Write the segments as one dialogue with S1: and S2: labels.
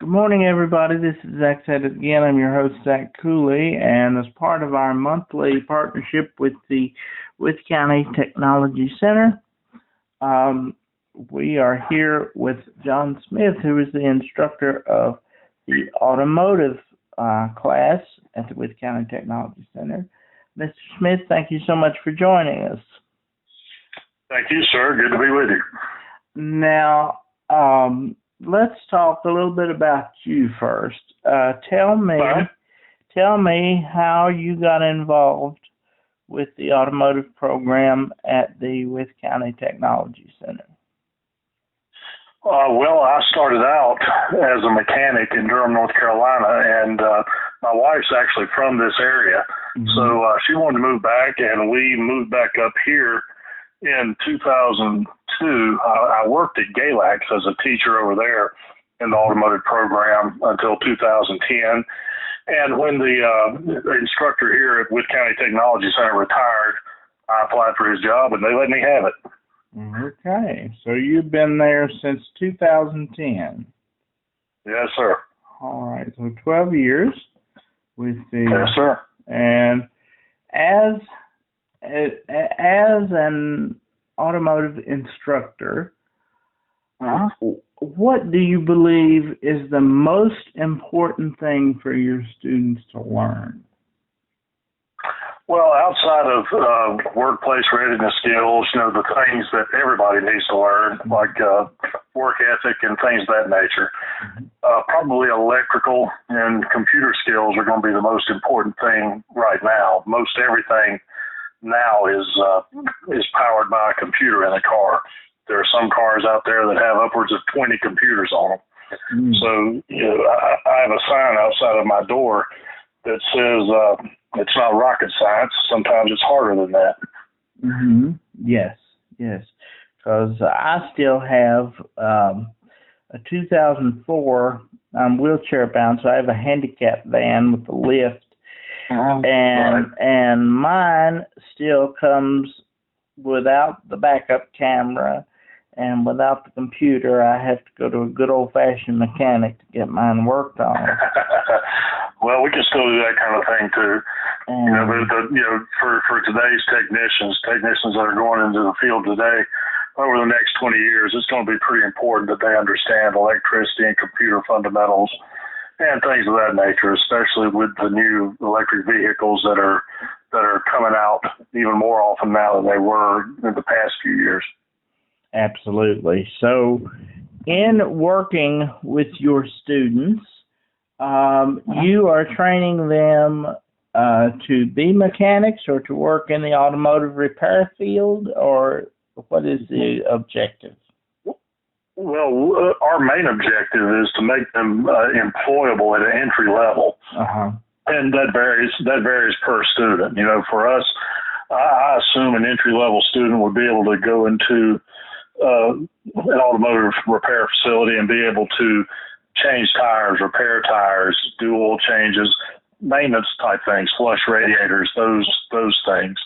S1: Good morning, everybody. This is Zach said it again. I'm your host, Zach Cooley, and as part of our monthly partnership with the Wythe County Technology Center, we are here with John Smith, who is the instructor of the automotive class at the Wythe County Technology Center. Mr. Smith, thank you so much for joining us.
S2: Thank you, sir. Good to be with you.
S1: Now, let's talk a little bit about you first. Tell me how you got involved with the automotive program at the Wythe County Technology Center.
S2: Well, I started out as a mechanic in Durham, North Carolina, and my wife's actually from this area. Mm-hmm. So she wanted to move back, and we moved back up here in 2002. I worked at Galax as a teacher over there in the automotive program until 2010. And when the instructor here at Wythe County Technology Center retired, I applied for his job, and they let me have it.
S1: Okay, so you've been there since 2010.
S2: Yes, sir.
S1: All right, so 12 years with the...
S2: Yes, sir.
S1: And as an automotive instructor, what do you believe is the most important thing for your students to learn?
S2: Well, outside of workplace readiness skills, the things that everybody needs to learn, like work ethic and things of that nature, probably electrical and computer skills are going to be the most important thing right now. Most everything now is powered by a computer in a car. There are some cars out there that have upwards of 20 computers on them. So, I have a sign outside of my door that says it's not rocket science. Sometimes it's harder than that.
S1: Mm-hmm. Yes. Because I still have a 2004, I'm wheelchair bound, so I have a handicap van with a lift. And mine still comes without the backup camera and without the computer. I have to go to a good old-fashioned mechanic to get mine worked on.
S2: Well, we can still do that kind of thing too. For today's technicians that are going into the field today, over the next 20 years, it's going to be pretty important that they understand electricity and computer fundamentals and things of that nature, especially with the new electric vehicles that are coming out even more often now than they were in the past few years.
S1: Absolutely. So in working with your students, you are training them to be mechanics or to work in the automotive repair field, or what is the objective?
S2: Well, our main objective is to make them employable at an entry level, and that varies per student. For us, I assume an entry level student would be able to go into an automotive repair facility and be able to change tires, repair tires, do oil changes, maintenance type things, flush radiators, those things.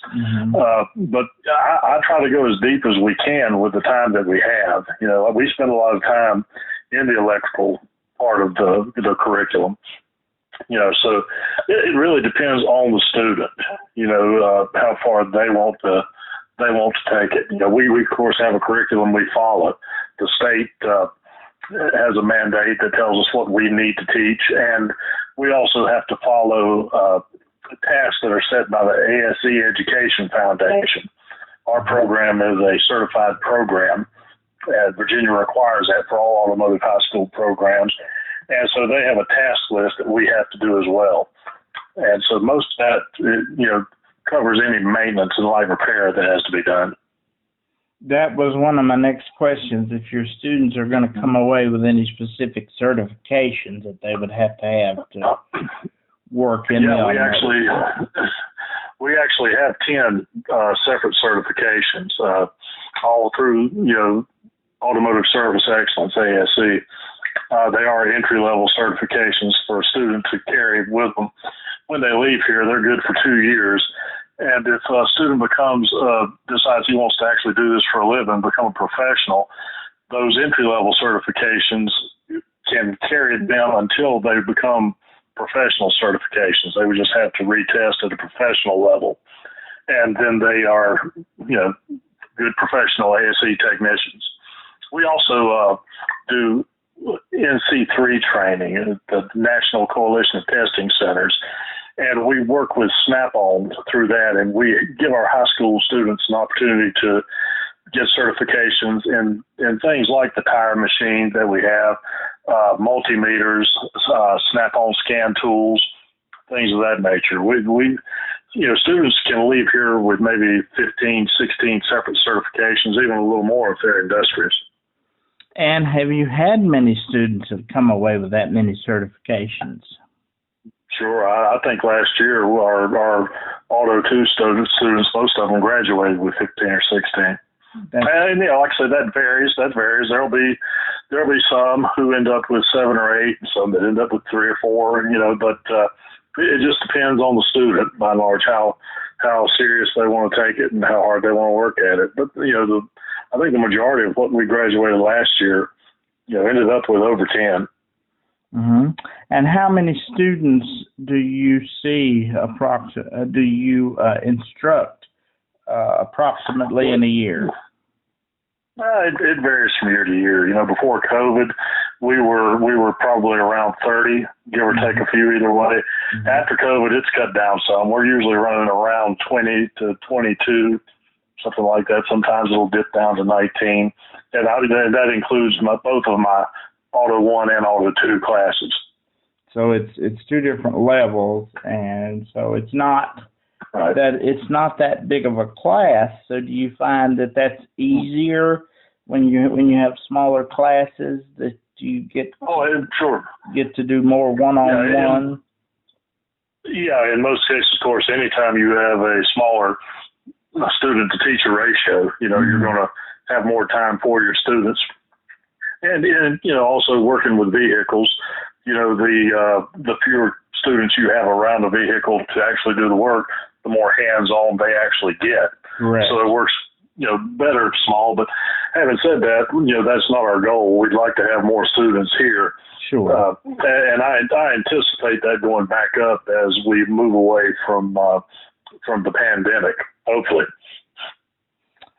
S2: But I try to go as deep as we can with the time that we have. We spend a lot of time in the electrical part of the curriculum. So it really depends on the student. How far they want to take it. We of course have a curriculum we follow. The state has a mandate that tells us what we need to teach, and we also have to follow tasks that are set by the ASE Education Foundation. Our program is a certified program, and Virginia requires that for all automotive high school programs, and so they have a task list that we have to do as well. And so most of that, covers any maintenance and light repair that has to be done.
S1: That was one of my next questions. If your students are going to come away with any specific certifications that they would have to work in.
S2: Yeah, we actually have 10 separate certifications, all through Automotive Service Excellence, ASE. They are entry-level certifications for a student to carry with them. When they leave here, they're good for 2 years. And if a student decides he wants to actually do this for a living, become a professional, those entry-level certifications can carry them until they become professional certifications. They would just have to retest at a professional level, and then they are, good professional ASE technicians. We also do NC3 training at the National Coalition of Testing Centers, and we work with Snap-on through that, and we give our high school students an opportunity to get certifications in things like the tire machine that we have, multimeters, Snap-on scan tools, things of that nature. We students can leave here with maybe 15, 16 separate certifications, even a little more if they're industrious.
S1: And have you had many students have come away with that many certifications?
S2: Sure. I think last year our Auto 2 students, most of them graduated with 15 or 16. And like I said, that varies. There'll be some who end up with 7 or 8, and some that end up with 3 or 4. But it just depends on the student, by and large, how serious they want to take it and how hard they want to work at it. But I think the majority of what we graduated last year, ended up with over 10.
S1: Mm-hmm. And how many students do you see do you instruct approximately in a year?
S2: It varies from year to year. Before COVID, we were probably around 30, give or take a few either way. Mm-hmm. After COVID, it's cut down some. We're usually running around 20 to 22, something like that. Sometimes it'll dip down to 19, and that includes both of my Auto 1 and Auto 2 classes.
S1: So it's two different levels, and so it's not
S2: right.
S1: it's not that big of a class. So do you find that that's easier when you have smaller classes, that you get
S2: sure
S1: get to do more one-on-one?
S2: Yeah, in most cases, of course, anytime you have a smaller student to teacher ratio, you're going to have more time for your students. And also working with vehicles, the fewer students you have around the vehicle to actually do the work, the more hands-on they actually get.
S1: Right.
S2: So it works, better small. But having said that, that's not our goal. We'd like to have more students here.
S1: Sure.
S2: And I anticipate that going back up as we move away from the pandemic, hopefully.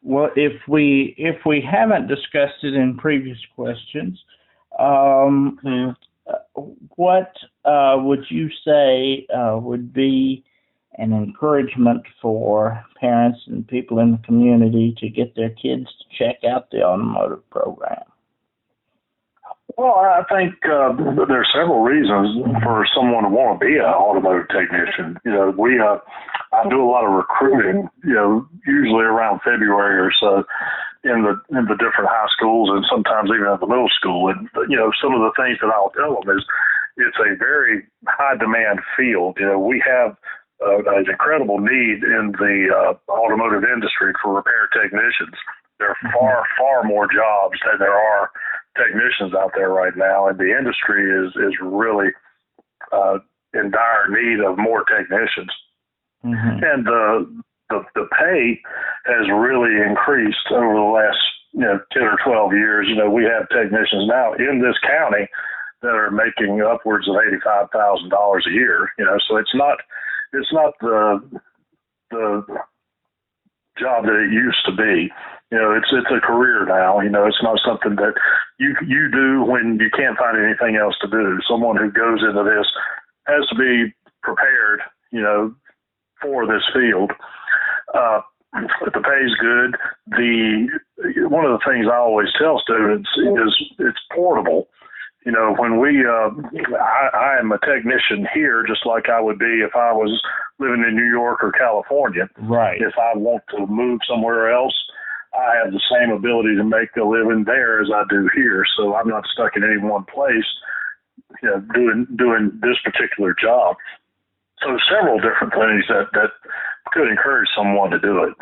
S1: Well, if we haven't discussed it in previous questions, what would you say would be an encouragement for parents and people in the community to get their kids to check out the automotive program?
S2: Well, I think there are several reasons for someone to want to be an automotive technician. I do a lot of recruiting, usually around February or so in the different high schools and sometimes even at the middle school. And, some of the things that I'll tell them is it's a very high demand field. We have an incredible need in the automotive industry for repair technicians. There are far, far more jobs than there are technicians out there right now, and the industry is really in dire need of more technicians. Mm-hmm. And the pay has really increased over the last 10 or 12 years. We have technicians now in this county that are making upwards of $85,000 a year. So it's not the job that it used to be. It's a career now. It's not something that you do when you can't find anything else to do. Someone who goes into this has to be prepared, for this field. The pay's good. One of the things I always tell students is it's portable. When I am a technician here, just like I would be if I was living in New York or California.
S1: Right.
S2: If I want to move somewhere else, I have the same ability to make a living there as I do here. So I'm not stuck in any one place, doing this particular job. So several different things that could encourage someone to do it.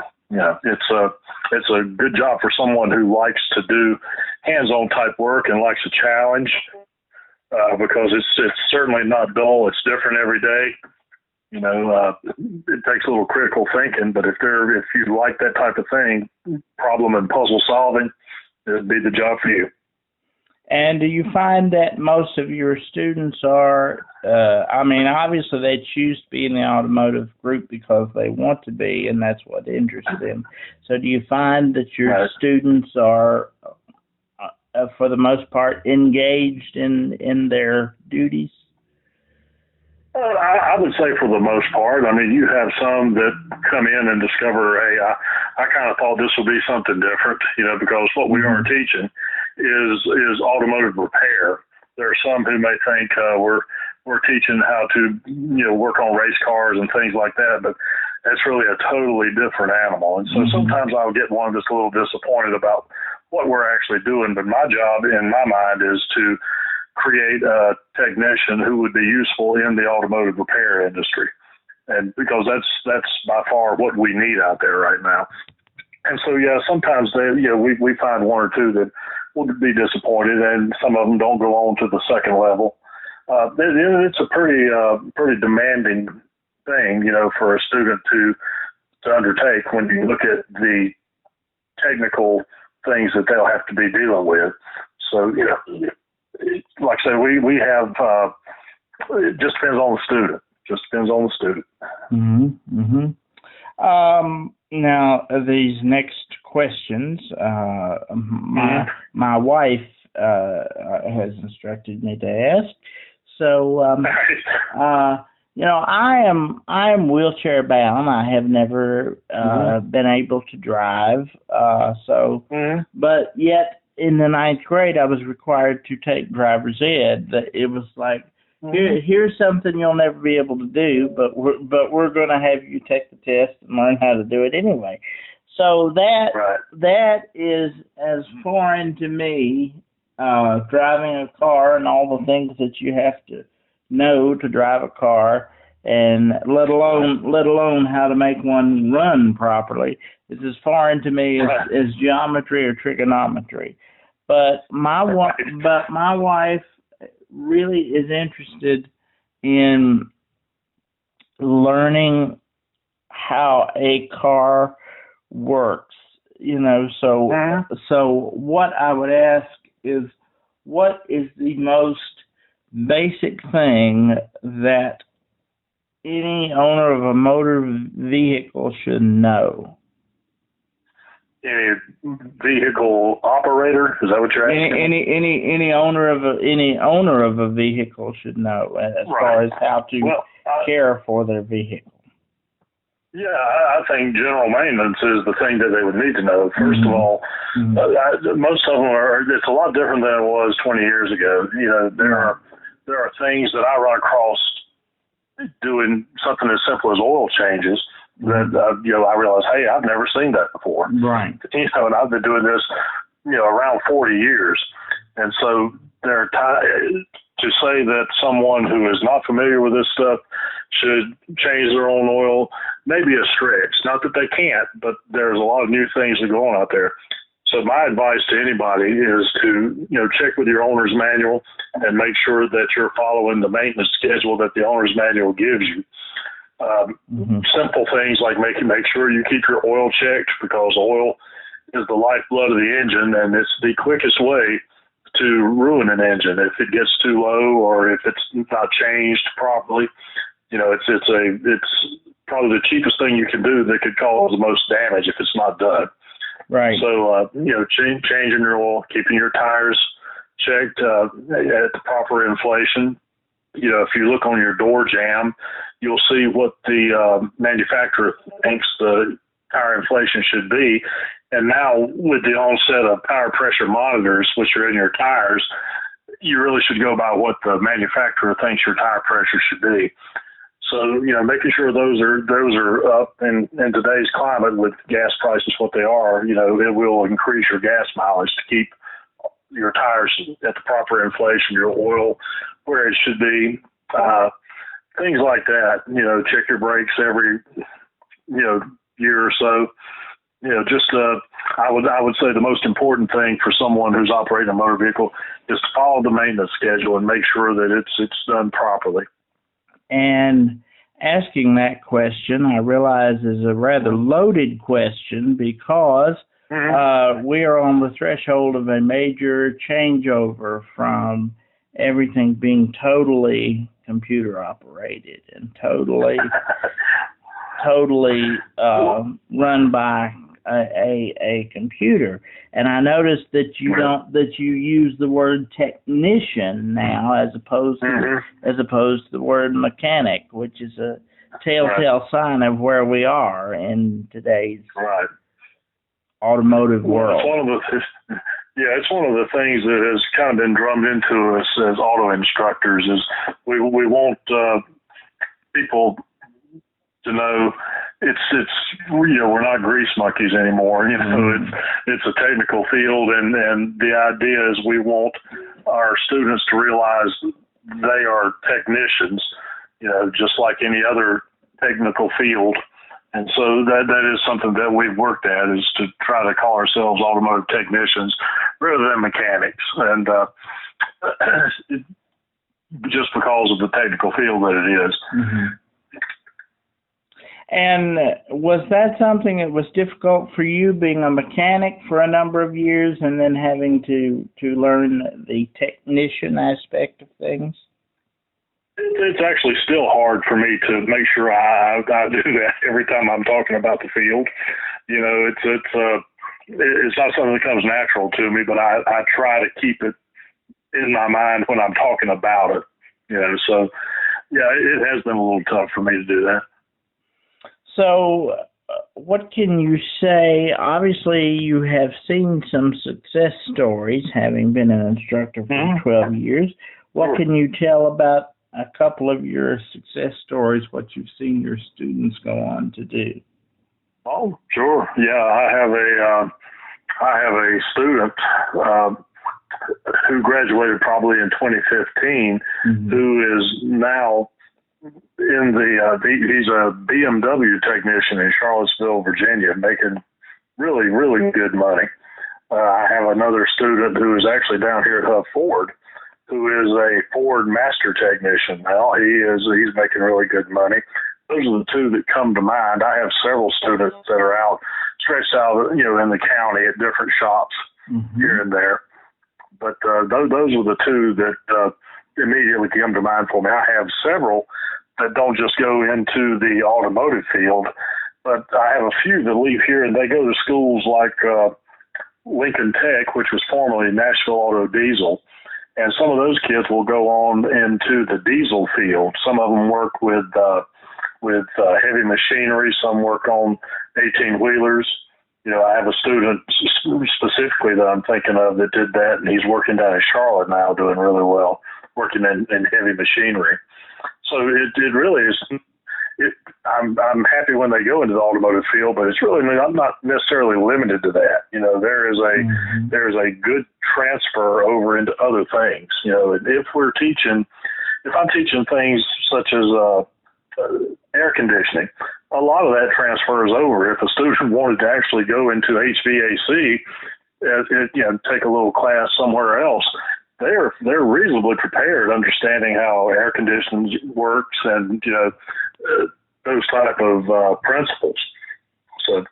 S2: It's a good job for someone who likes to do hands-on type work and likes a challenge, because it's certainly not dull. It's different every day. It takes a little critical thinking, but if you like that type of thing, problem and puzzle solving, it'd be the job for you.
S1: And do you find that most of your students are, I mean, obviously they choose to be in the automotive group because they want to be, and that's what interests them. So do you find that your students are, for the most part, engaged in their duties?
S2: I would say for the most part. I mean, you have some that come in and discover, hey, I kind of thought this would be something different, because what we are teaching is automotive repair. There are some who may think we're teaching how to, work on race cars and things like that, but that's really a totally different animal. And so sometimes I'll get one that's a little disappointed about what we're actually doing. But my job, in my mind, is to create a technician who would be useful in the automotive repair industry, and because that's by far what we need out there right now. And so sometimes we find one or two that will be disappointed, and some of them don't go on to the second level. It's a pretty demanding thing, for a student to undertake when you look at the technical things that they'll have to be dealing with. So like I said, we have, it just depends on the student.
S1: Now, these next questions, my wife has instructed me to ask. So, I am wheelchair bound. I have never been able to drive. But yet, in the 9th grade, I was required to take driver's ed. It was like, here's something you'll never be able to do, but we're going to have you take the test and learn how to do it anyway. So that is as foreign to me, driving a car and all the things that you have to know to drive a car, and let alone how to make one run properly. It's as foreign to me as geometry or trigonometry. But my wife really is interested in learning how a car works. So what I would ask is, what is the most basic thing that any owner of a motor vehicle should know?
S2: Any vehicle operator? Is that what you're asking?
S1: Any owner of a vehicle should know as far as how to care for their vehicle.
S2: Yeah, I think general maintenance is the thing that they would need to know. First of all, most of them it's a lot different than it was 20 years ago. There are things that I run across doing something as simple as oil changes that, I realize, hey, I've never seen that before.
S1: Right.
S2: And I've been doing this, around 40 years. And so to say that someone who is not familiar with this stuff should change their own oil may be a stretch. Not that they can't, but there's a lot of new things that go on out there. So my advice to anybody is to, check with your owner's manual and make sure that you're following the maintenance schedule that the owner's manual gives you. Simple things like make sure you keep your oil checked, because oil is the lifeblood of the engine, and it's the quickest way to ruin an engine if it gets too low or if it's not changed properly. It's probably the cheapest thing you can do that could cause the most damage if it's not done.
S1: Right.
S2: So, changing your oil, keeping your tires checked at the proper inflation. If you look on your door jamb, you'll see what the manufacturer thinks the tire inflation should be. And now with the onset of tire pressure monitors, which are in your tires, you really should go by what the manufacturer thinks your tire pressure should be. So, making sure those are up in today's climate with gas prices what they are, it will increase your gas mileage to keep your tires at the proper inflation, your oil where it should be, things like that. Check your brakes every, year or so. I would say the most important thing for someone who's operating a motor vehicle is to follow the maintenance schedule and make sure that it's done properly.
S1: And asking that question, I realize, is a rather loaded question, because we are on the threshold of a major changeover from everything being totally computer operated and totally run by a computer. And I noticed that you use the word technician now as opposed to the word mechanic, which is a telltale sign of where we are in today's automotive world.
S2: It's one of the things that has kind of been drummed into us as auto instructors is we want people to know we're not grease monkeys anymore. It's a technical field, and the idea is we want our students to realize they are technicians, just like any other technical field. And so that is something that we've worked at, is to try to call ourselves automotive technicians rather than mechanics, and just because of the technical field that it is.
S1: And was that something that was difficult for you, being a mechanic for a number of years and then having to learn the technician aspect of things?
S2: It's actually still hard for me to make sure I do that every time I'm talking about the field. It's not something that comes natural to me, but I try to keep it in my mind when I'm talking about it. So it has been a little tough for me to do that.
S1: So what can you say? Obviously, you have seen some success stories, having been an instructor for 12 years. What can you tell about a couple of your success stories, what you've seen your students go on to do?
S2: Oh, sure. Yeah, I have a student who graduated probably in 2015, who is now he's a BMW technician in Charlottesville, Virginia, making really, really good money. I have another student who is actually down here at Huff Ford, who is a Ford master technician now. He's making really good money. Those are the two that come to mind. I have several students that are stretched out, in the county at different shops here and there. But those are the two that immediately come to mind for me. I have several that don't just go into the automotive field, but I have a few that leave here and they go to schools like Lincoln Tech, which was formerly Nashville Auto Diesel. And some of those kids will go on into the diesel field. Some of them work with heavy machinery. Some work on 18-wheelers. I have a student specifically that I'm thinking of that did that, and he's working down in Charlotte now, doing really well, working in heavy machinery. So it really is. I'm happy when they go into the automotive field, but I'm not necessarily limited to that. There is a good transfer over into other things. If I'm teaching things such as air conditioning, a lot of that transfers over. If a student wanted to actually go into HVAC, take a little class somewhere else, they're reasonably prepared, understanding how air conditioning works and those type of principles. So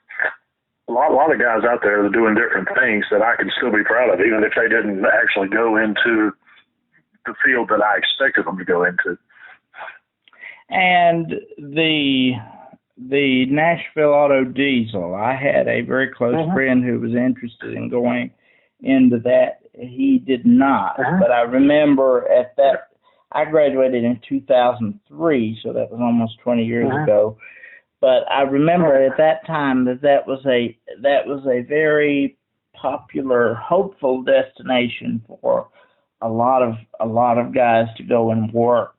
S2: a lot of guys out there that are doing different things that I can still be proud of, even if they didn't actually go into the field that I expected them to go into.
S1: And the Nashville Auto Diesel, I had a very close friend who was interested in going into that. He did not, but I remember I graduated in 2003, so that was almost 20 years ago. But I remember at that time that was a very popular, hopeful destination for a lot of guys to go and work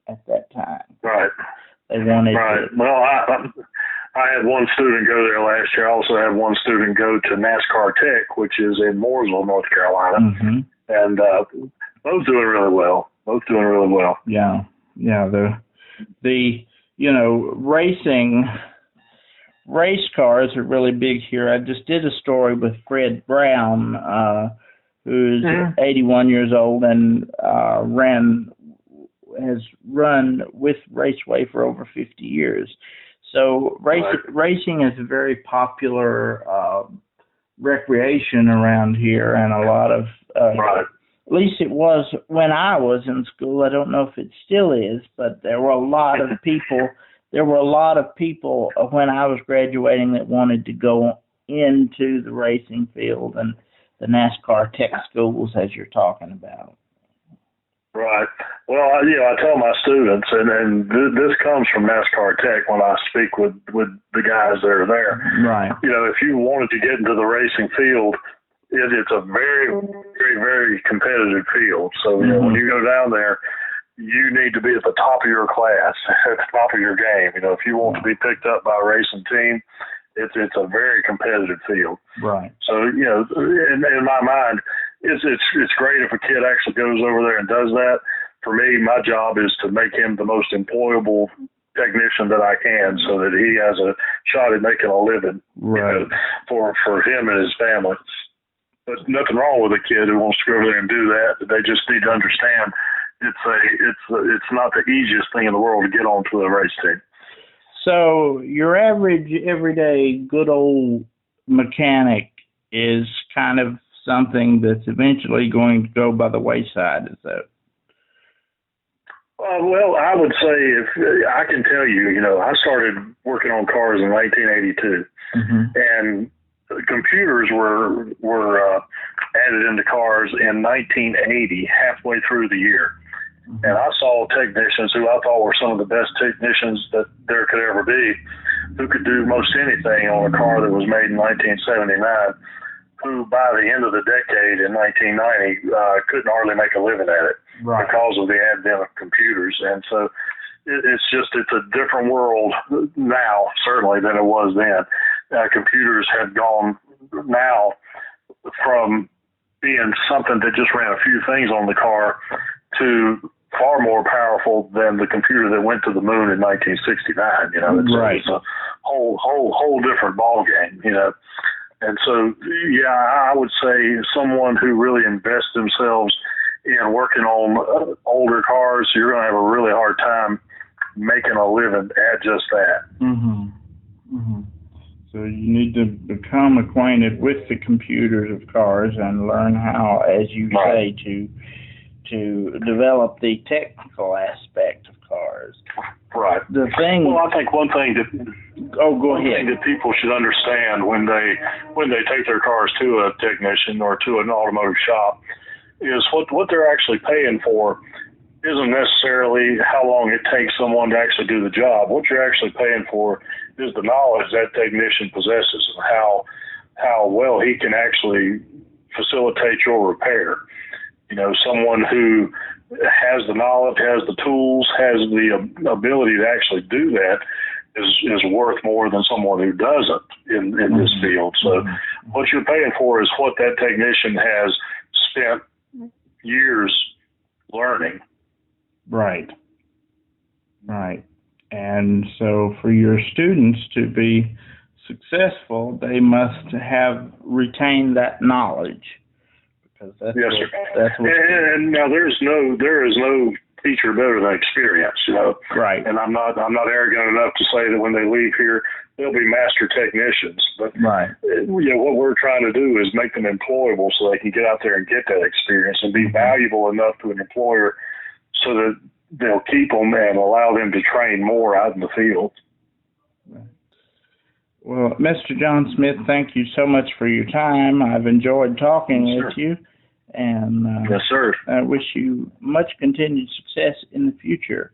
S1: at that time.
S2: Right.
S1: They wanted
S2: to. Well, I had one student go there last year. I also had one student go to NASCAR Tech, which is in Mooresville, North Carolina, and both doing really well. Yeah. Race cars are really big here. I just did a story with Fred Brown, who's 81 years old and has run with Raceway for over 50 years. So racing is a very popular
S1: recreation around here, and a lot of
S2: right.
S1: At least it was when I was in school. I don't know if it still is, but there were a lot of people. There were a lot of people when I was graduating that wanted to go into the racing field and the NASCAR tech schools, as you're talking about.
S2: Right. Well, I tell my students, and this comes from NASCAR Tech when I speak with the guys that are there.
S1: Right.
S2: If you wanted to get into the racing field, it's a very, very, very competitive field. So, when you go down there, you need to be at the top of your class, at the top of your game. If you want to be picked up by a racing team, it's a very competitive field.
S1: Right.
S2: So, in my mind, it's great if a kid actually goes over there and does that. For me, my job is to make him the most employable technician that I can, so that he has a shot at making a living,
S1: right,
S2: for him and his family. But nothing wrong with a kid who wants to go over there and do that. They just need to understand it's not the easiest thing in the world to get onto a race team. So
S1: your average, everyday, good old mechanic is kind of something that's eventually going to go by the wayside, is that?
S2: Well, I would say, if I can tell you, I started working on cars in 1982, and computers were added into cars in 1980, halfway through the year. And I saw technicians who I thought were some of the best technicians that there could ever be, who could do most anything on a car that was made in 1979, who by the end of the decade in 1990 couldn't hardly make a living at it, right, because of the advent of computers. And so it's a different world now, certainly, than it was then. Computers have gone now from being something that just ran a few things on the car to far more powerful than the computer that went to the moon in 1969.
S1: Right.
S2: It's a whole different ball game. And so, I would say someone who really invests themselves in working on older cars, you're going to have a really hard time making a living at just that.
S1: So you need to become acquainted with the computers of cars and learn how, as you say, to develop the technical aspect of cars.
S2: Right.
S1: The thing.
S2: Well, I think one thing that people should understand when they take their cars to a technician or to an automotive shop is what they're actually paying for isn't necessarily how long it takes someone to actually do the job. What you're actually paying for is the knowledge that technician possesses and how well he can actually facilitate your repair. Someone who has the knowledge, has the tools, has the ability to actually do that is worth more than someone who doesn't in this field. So what you're paying for is what that technician has spent years learning.
S1: Right. And so for your students to be successful, they must have retained that knowledge. Because that's what
S2: and now there is no teacher better than experience,
S1: Right.
S2: And I'm not arrogant enough to say that when they leave here they'll be master technicians. But
S1: right.
S2: What we're trying to do is make them employable so they can get out there and get that experience and be valuable enough to an employer so that they'll keep them and allow them to train more out in the field.
S1: Well, Mr. John Smith, thank you so much for your time. I've enjoyed talking with you, and
S2: yes, sir.
S1: I wish you much continued success in the future.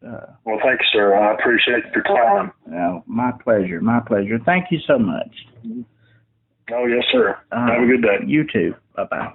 S2: Well, thank you, sir. I appreciate your time.
S1: Well, my pleasure. Thank you so much.
S2: Oh, yes, sir. Have a good day.
S1: You too. Bye-bye.